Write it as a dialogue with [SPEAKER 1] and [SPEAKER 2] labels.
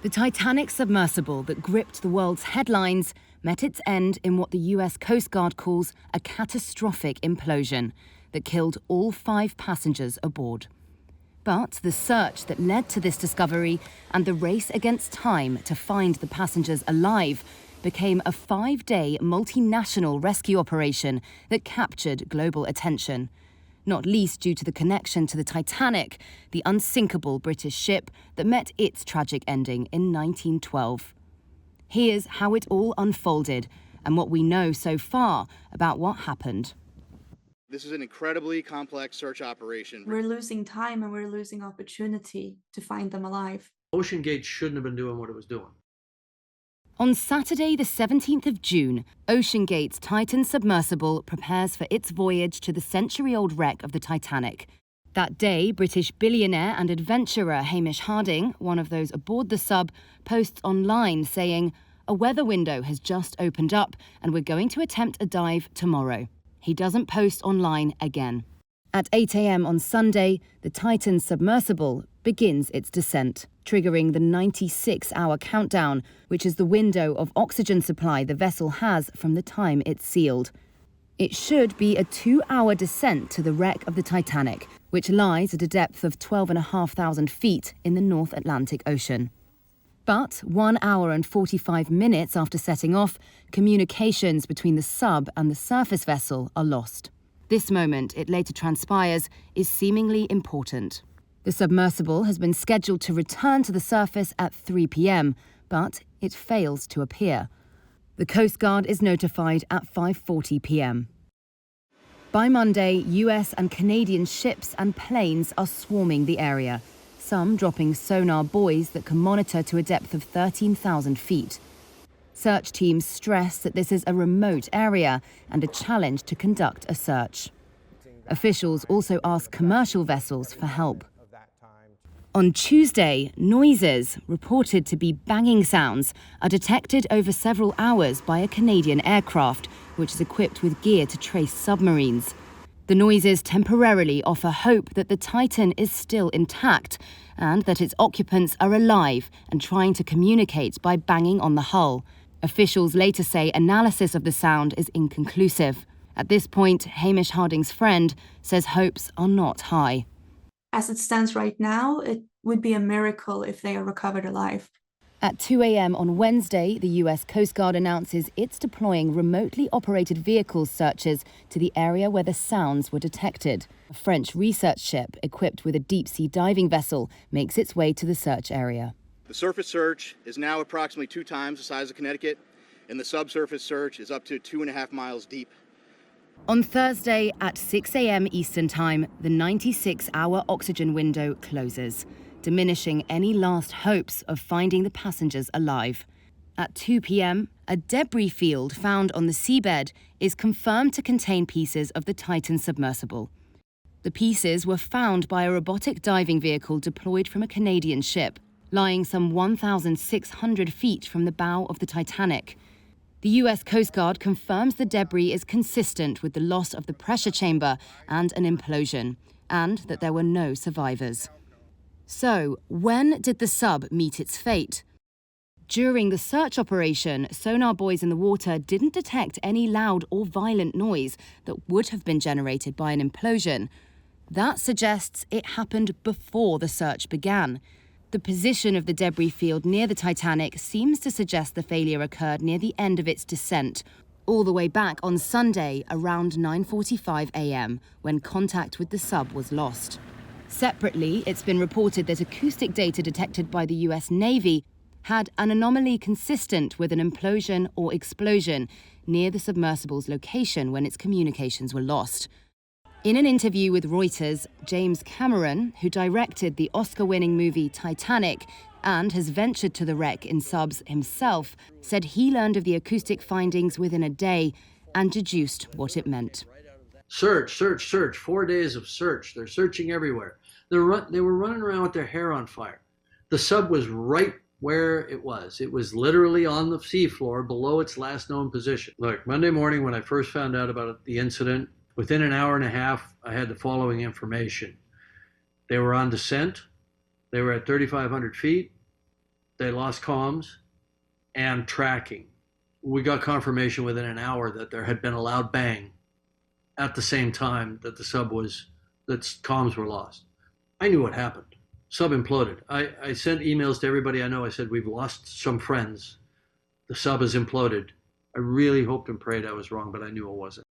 [SPEAKER 1] The Titanic submersible that gripped the world's headlines met its end in what the US Coast Guard calls a catastrophic implosion that killed all 5 passengers aboard. But the search that led to this discovery and the race against time to find the passengers alive became a 5-day multinational rescue operation that captured global attention, not least due to the connection to the Titanic, the unsinkable British ship that met its tragic ending in 1912. Here's how it all unfolded and what we know so far about what happened.
[SPEAKER 2] This is an incredibly complex search operation.
[SPEAKER 3] We're losing time and we're losing opportunity to find them alive.
[SPEAKER 4] OceanGate shouldn't have been doing what it was doing.
[SPEAKER 1] On Saturday, the 17th of June, OceanGate's Titan submersible prepares for its voyage to the century-old wreck of the Titanic. That day, British billionaire and adventurer Hamish Harding, one of those aboard the sub, posts online saying, "A weather window has just opened up and we're going to attempt a dive tomorrow." He doesn't post online again. At 8 a.m. on Sunday, the Titan submersible begins its descent, triggering the 96-hour countdown, which is the window of oxygen supply the vessel has from the time it's sealed. It should be a 2-hour descent to the wreck of the Titanic, which lies at a depth of 12,500 feet in the North Atlantic Ocean. But 1 hour and 45 minutes after setting off, communications between the sub and the surface vessel are lost. This moment, it later transpires, is seemingly important. The submersible has been scheduled to return to the surface at 3 p.m, but it fails to appear. The Coast Guard is notified at 5:40 p.m. By Monday, US and Canadian ships and planes are swarming the area, some dropping sonar buoys that can monitor to a depth of 13,000 feet. Search teams stress that this is a remote area and a challenge to conduct a search. Officials also ask commercial vessels for help. On Tuesday, noises, reported to be banging sounds, are detected over several hours by a Canadian aircraft, which is equipped with gear to trace submarines. The noises temporarily offer hope that the Titan is still intact and that its occupants are alive and trying to communicate by banging on the hull. Officials later say analysis of the sound is inconclusive. At this point, Hamish Harding's friend says hopes are not high.
[SPEAKER 3] As it stands right now, it would be a miracle if they are recovered alive.
[SPEAKER 1] At 2 a.m. on Wednesday, the US Coast Guard announces it's deploying remotely operated vehicle searches to the area where the sounds were detected. A French research ship equipped with a deep-sea diving vessel makes its way to the search area.
[SPEAKER 2] The surface search is now approximately 2 times the size of Connecticut, and the subsurface search is up to 2.5 miles deep.
[SPEAKER 1] On Thursday at 6 a.m. Eastern Time, the 96-hour oxygen window closes, diminishing any last hopes of finding the passengers alive. At 2 p.m., a debris field found on the seabed is confirmed to contain pieces of the Titan submersible. The pieces were found by a robotic diving vehicle deployed from a Canadian ship, lying some 1,600 feet from the bow of the Titanic. The US Coast Guard confirms the debris is consistent with the loss of the pressure chamber and an implosion, and that there were no survivors. So, when did the sub meet its fate? During the search operation, sonar buoys in the water didn't detect any loud or violent noise that would have been generated by an implosion. That suggests it happened before the search began. The position of the debris field near the Titanic seems to suggest the failure occurred near the end of its descent, all the way back on Sunday around 9:45 a.m, when contact with the sub was lost. Separately, it's been reported that acoustic data detected by the US Navy had an anomaly consistent with an implosion or explosion near the submersible's location when its communications were lost. In an interview with Reuters, James Cameron, who directed the Oscar-winning movie Titanic and has ventured to the wreck in subs himself, said he learned of the acoustic findings within a day and deduced what it meant.
[SPEAKER 4] Search, 4 days of search. They're searching everywhere. They were running around with their hair on fire. The sub was right where it was. It was literally on the seafloor below its last known position. Look, Monday morning when I first found out about the incident, within an hour and a half, I had the following information. They were on descent. They were at 3,500 feet. They lost comms and tracking. We got confirmation within an hour that there had been a loud bang at the same time that that comms were lost. I knew what happened. Sub imploded. I sent emails to everybody I know. I said, we've lost some friends. The sub has imploded. I really hoped and prayed I was wrong, but I knew it wasn't.